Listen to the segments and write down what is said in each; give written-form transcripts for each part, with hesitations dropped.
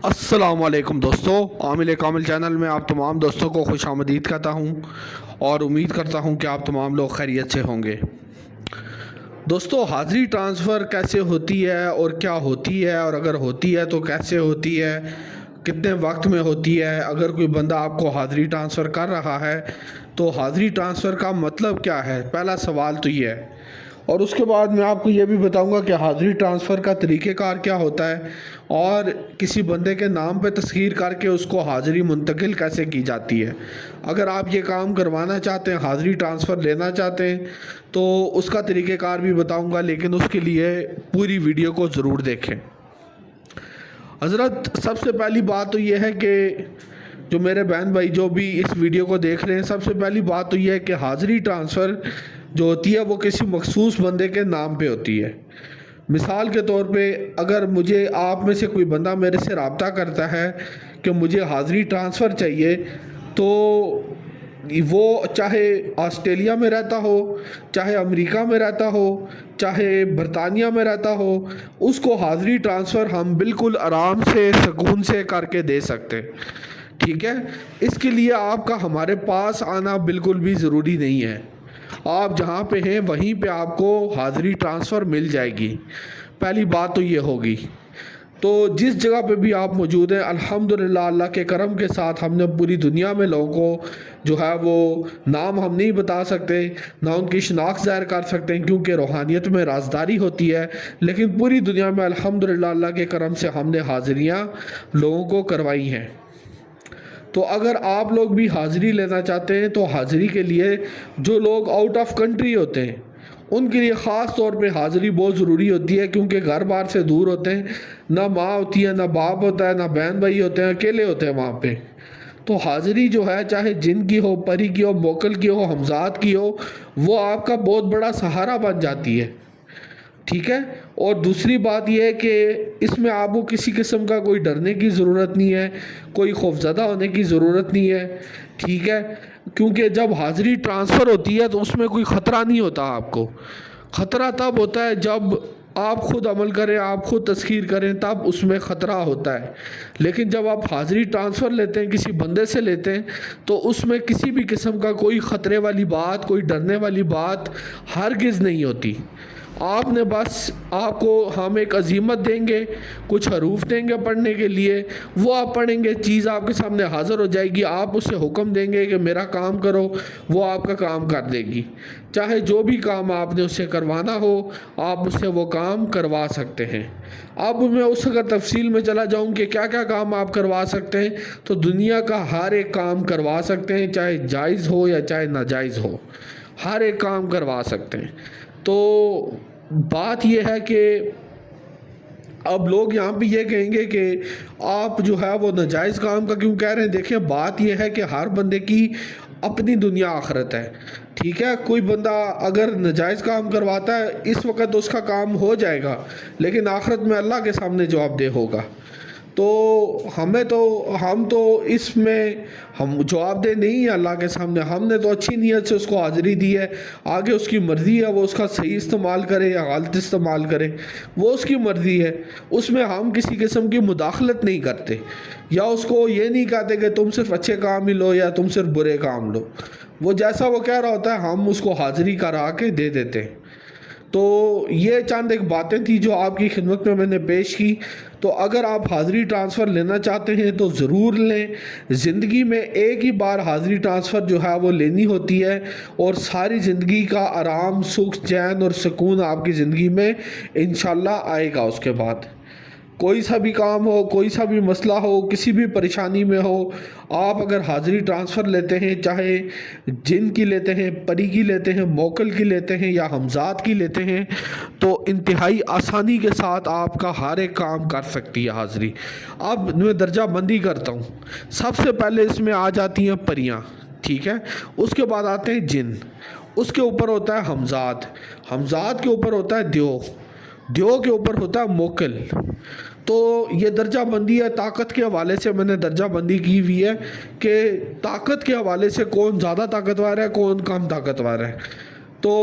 السلام علیکم دوستو، عامل کامل چینل میں آپ تمام دوستوں کو خوش آمدید کہتا ہوں اور امید کرتا ہوں کہ آپ تمام لوگ خیریت سے ہوں گے۔ دوستو، حاضری ٹرانسفر کیسے ہوتی ہے اور کیا ہوتی ہے، اور اگر ہوتی ہے تو کیسے ہوتی ہے، کتنے وقت میں ہوتی ہے؟ اگر کوئی بندہ آپ کو حاضری ٹرانسفر کر رہا ہے تو حاضری ٹرانسفر کا مطلب کیا ہے؟ پہلا سوال تو یہ ہے، اور اس کے بعد میں آپ کو یہ بھی بتاؤں گا کہ حاضری ٹرانسفر کا طریقہ کار کیا ہوتا ہے، اور کسی بندے کے نام پہ تسخیر کر کے اس کو حاضری منتقل کیسے کی جاتی ہے۔ اگر آپ یہ کام کروانا چاہتے ہیں، حاضری ٹرانسفر لینا چاہتے ہیں، تو اس کا طریقہ کار بھی بتاؤں گا، لیکن اس کے لیے پوری ویڈیو کو ضرور دیکھیں۔ حضرت، سب سے پہلی بات تو یہ ہے کہ جو میرے بہن بھائی جو بھی اس ویڈیو کو دیکھ رہے ہیں، سب سے پہلی بات تو یہ ہے کہ حاضری ٹرانسفر جو ہوتی ہے وہ کسی مخصوص بندے کے نام پہ ہوتی ہے۔ مثال کے طور پہ اگر مجھے آپ میں سے کوئی بندہ میرے سے رابطہ کرتا ہے کہ مجھے حاضری ٹرانسفر چاہیے، تو وہ چاہے آسٹریلیا میں رہتا ہو، چاہے امریکہ میں رہتا ہو، چاہے برطانیہ میں رہتا ہو، اس کو حاضری ٹرانسفر ہم بالکل آرام سے سکون سے کر کے دے سکتے ہیں۔ ٹھیک ہے؟ اس کے لیے آپ کا ہمارے پاس آنا بالکل بھی ضروری نہیں ہے۔ آپ جہاں پہ ہیں وہیں پہ آپ کو حاضری ٹرانسفر مل جائے گی۔ پہلی بات تو یہ ہوگی۔ تو جس جگہ پہ بھی آپ موجود ہیں، الحمدللہ اللہ کے کرم کے ساتھ ہم نے پوری دنیا میں لوگوں کو جو ہے وہ نام ہم نہیں بتا سکتے، نہ ان کی شناخت ظاہر کر سکتے ہیں، کیونکہ روحانیت میں رازداری ہوتی ہے، لیکن پوری دنیا میں الحمدللہ اللہ کے کرم سے ہم نے حاضریاں لوگوں کو کروائی ہیں۔ تو اگر آپ لوگ بھی حاضری لینا چاہتے ہیں تو حاضری کے لیے جو لوگ آؤٹ آف کنٹری ہوتے ہیں ان کے لیے خاص طور پہ حاضری بہت ضروری ہوتی ہے، کیونکہ گھر بار سے دور ہوتے ہیں، نہ ماں ہوتی ہے، نہ باپ ہوتا ہے، نہ بہن بھائی ہوتے ہیں، اکیلے ہوتے ہیں وہاں پہ۔ تو حاضری جو ہے، چاہے جن کی ہو، پری کی ہو، موکل کی ہو، ہمزاد کی ہو، وہ آپ کا بہت بڑا سہارا بن جاتی ہے۔ ٹھیک ہے؟ اور دوسری بات یہ ہے کہ اس میں آپ کو کسی قسم کا کوئی ڈرنے کی ضرورت نہیں ہے، کوئی خوفزدہ ہونے کی ضرورت نہیں ہے۔ ٹھیک ہے؟ کیونکہ جب حاضری ٹرانسفر ہوتی ہے تو اس میں کوئی خطرہ نہیں ہوتا آپ کو۔ خطرہ تب ہوتا ہے جب آپ خود عمل کریں، آپ خود تسخیر کریں، تب اس میں خطرہ ہوتا ہے۔ لیکن جب آپ حاضری ٹرانسفر لیتے ہیں، کسی بندے سے لیتے ہیں، تو اس میں کسی بھی قسم کا کوئی خطرے والی بات، کوئی ڈرنے والی بات ہرگز نہیں ہوتی۔ آپ نے بس، آپ کو ہم ایک عزیمت دیں گے، کچھ حروف دیں گے پڑھنے کے لیے، وہ آپ پڑھیں گے، چیز آپ کے سامنے حاضر ہو جائے گی، آپ اسے حکم دیں گے کہ میرا کام کرو، وہ آپ کا کام کر دے گی۔ چاہے جو بھی کام آپ نے اس سے کروانا ہو، آپ اس سے وہ کام کروا سکتے ہیں۔ اب میں اس اگر تفصیل میں چلا جاؤں کہ کیا کیا کام آپ کروا سکتے ہیں، تو دنیا کا ہر ایک کام کروا سکتے ہیں، چاہے جائز ہو یا چاہے ناجائز ہو، ہر ایک کام کروا سکتے ہیں۔ تو بات یہ ہے کہ اب لوگ یہاں پہ یہ کہیں گے کہ آپ جو ہے وہ ناجائز کام کا کیوں کہہ رہے ہیں؟ دیکھیں، بات یہ ہے کہ ہر بندے کی اپنی دنیا آخرت ہے۔ ٹھیک ہے؟ کوئی بندہ اگر ناجائز کام کرواتا ہے، اس وقت اس کا کام ہو جائے گا، لیکن آخرت میں اللہ کے سامنے جواب دہ ہوگا۔ تو ہم تو اس میں ہم جواب دہ نہیں ہیں اللہ کے سامنے۔ ہم نے تو اچھی نیت سے اس کو حاضری دی ہے، آگے اس کی مرضی ہے وہ اس کا صحیح استعمال کرے یا غلط استعمال کرے، وہ اس کی مرضی ہے۔ اس میں ہم کسی قسم کی مداخلت نہیں کرتے، یا اس کو یہ نہیں کہتے کہ تم صرف اچھے کام ہی لو یا تم صرف برے کام لو۔ وہ جیسا وہ کہہ رہا ہوتا ہے ہم اس کو حاضری کرا کے دے دیتے ہیں۔ تو یہ چند ایک باتیں تھی جو آپ کی خدمت میں نے پیش کی۔ تو اگر آپ حاضری ٹرانسفر لینا چاہتے ہیں تو ضرور لیں۔ زندگی میں ایک ہی بار حاضری ٹرانسفر جو ہے وہ لینی ہوتی ہے، اور ساری زندگی کا آرام، سکھ، چین اور سکون آپ کی زندگی میں انشاءاللہ آئے گا۔ اس کے بعد کوئی سا بھی کام ہو، کوئی سا بھی مسئلہ ہو، کسی بھی پریشانی میں ہو، آپ اگر حاضری ٹرانسفر لیتے ہیں، چاہے جن کی لیتے ہیں، پری کی لیتے ہیں، موکل کی لیتے ہیں یا ہمزاد کی لیتے ہیں، تو انتہائی آسانی کے ساتھ آپ کا ہر ایک کام کر سکتی ہے حاضری۔ اب میں درجہ بندی کرتا ہوں۔ سب سے پہلے اس میں آ جاتی ہیں پریاں، ٹھیک ہے؟ اس کے بعد آتے ہیں جن، اس کے اوپر ہوتا ہے ہمزاد، ہمزاد کے اوپر ہوتا ہے دیو، دیو کے اوپر ہوتا ہے موکل۔ تو یہ درجہ بندی ہے۔ طاقت کے حوالے سے میں نے درجہ بندی کی ہوئی ہے کہ طاقت کے حوالے سے کون زیادہ طاقتور ہے، کون کم طاقتور ہے۔ تو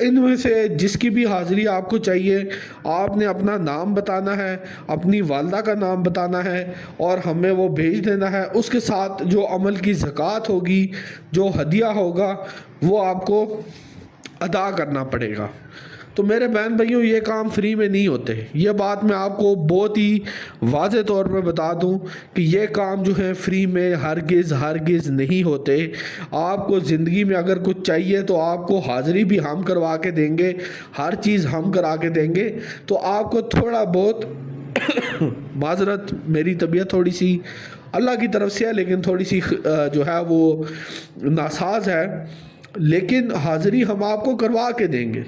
ان میں سے جس کی بھی حاضری آپ کو چاہیے، آپ نے اپنا نام بتانا ہے، اپنی والدہ کا نام بتانا ہے اور ہمیں وہ بھیج دینا ہے۔ اس کے ساتھ جو عمل کی زکوٰۃ ہوگی، جو ہدیہ ہوگا، وہ آپ کو ادا کرنا پڑے گا۔ تو میرے بہن بھائیوں، یہ کام فری میں نہیں ہوتے۔ یہ بات میں آپ کو بہت ہی واضح طور پہ بتا دوں کہ یہ کام جو ہے فری میں ہرگز نہیں ہوتے۔ آپ کو زندگی میں اگر کچھ چاہیے تو آپ کو حاضری بھی ہم کروا کے دیں گے، ہر چیز ہم کرا کے دیں گے۔ تو آپ کو تھوڑا بہت معذرت، میری طبیعت تھوڑی سی اللہ کی طرف سے ہے، لیکن تھوڑی سی جو ہے وہ ناساز ہے، لیکن حاضری ہم آپ کو کروا کے دیں گے،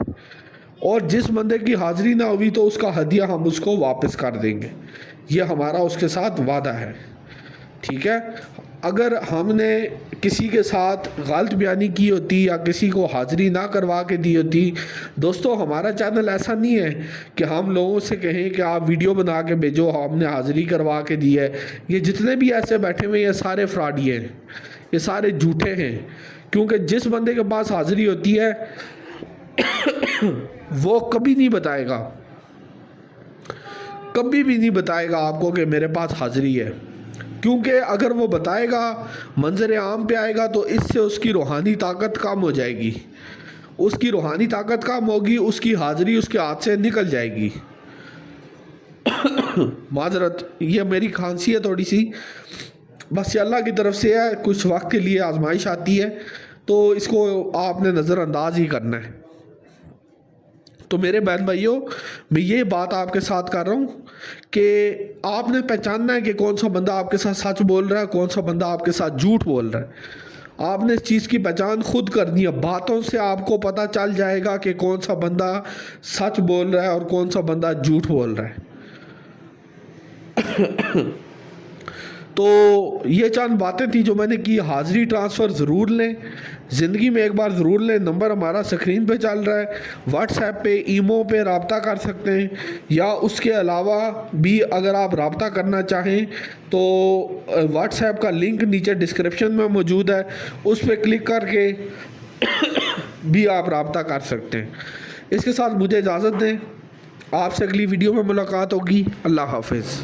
اور جس بندے کی حاضری نہ ہوئی تو اس کا ہدیہ ہم اس کو واپس کر دیں گے۔ یہ ہمارا اس کے ساتھ وعدہ ہے، ٹھیک ہے۔ اگر ہم نے کسی کے ساتھ غلط بیانی کی ہوتی یا کسی کو حاضری نہ کروا کے دی ہوتی، دوستو ہمارا چینل ایسا نہیں ہے کہ ہم لوگوں سے کہیں کہ آپ ویڈیو بنا کے بھیجو، ہم نے حاضری کروا کے دی ہے۔ یہ جتنے بھی ایسے بیٹھے ہوئے یہ سارے فراڈی ہیں، یہ سارے جھوٹے ہیں، کیونکہ جس بندے کے پاس حاضری ہوتی ہے وہ کبھی نہیں بتائے گا، کبھی بھی نہیں بتائے گا آپ کو کہ میرے پاس حاضری ہے، کیونکہ اگر وہ بتائے گا، منظر عام پہ آئے گا، تو اس سے اس کی روحانی طاقت کم ہو جائے گی، اس کی روحانی طاقت کم ہوگی، اس کی حاضری اس کے ہاتھ سے نکل جائے گی۔ معذرت، یہ میری کھانسی ہے تھوڑی سی، بس یہ اللہ کی طرف سے ہے، کچھ وقت کے لیے آزمائش آتی ہے، تو اس کو آپ نے نظر انداز ہی کرنا ہے۔ تو میرے بہن بھائیوں، میں یہ بات آپ کے ساتھ کر رہا ہوں کہ آپ نے پہچاننا ہے کہ کون سا بندہ آپ کے ساتھ سچ بول رہا ہے، کون سا بندہ آپ کے ساتھ جھوٹ بول رہا ہے۔ آپ نے اس چیز کی پہچان خود کرنی ہے، باتوں سے آپ کو پتہ چل جائے گا کہ کون سا بندہ سچ بول رہا ہے اور کون سا بندہ جھوٹ بول رہا ہے۔ تو یہ چند باتیں تھیں جو میں نے کی۔ حاضری ٹرانسفر ضرور لیں، زندگی میں ایک بار ضرور لیں۔ نمبر ہمارا سکرین پہ چل رہا ہے، واٹس ایپ پہ، ایمو پہ رابطہ کر سکتے ہیں، یا اس کے علاوہ بھی اگر آپ رابطہ کرنا چاہیں تو واٹس ایپ کا لنک نیچے ڈسکرپشن میں موجود ہے، اس پہ کلک کر کے بھی آپ رابطہ کر سکتے ہیں۔ اس کے ساتھ مجھے اجازت دیں، آپ سے اگلی ویڈیو میں ملاقات ہوگی۔ اللہ حافظ۔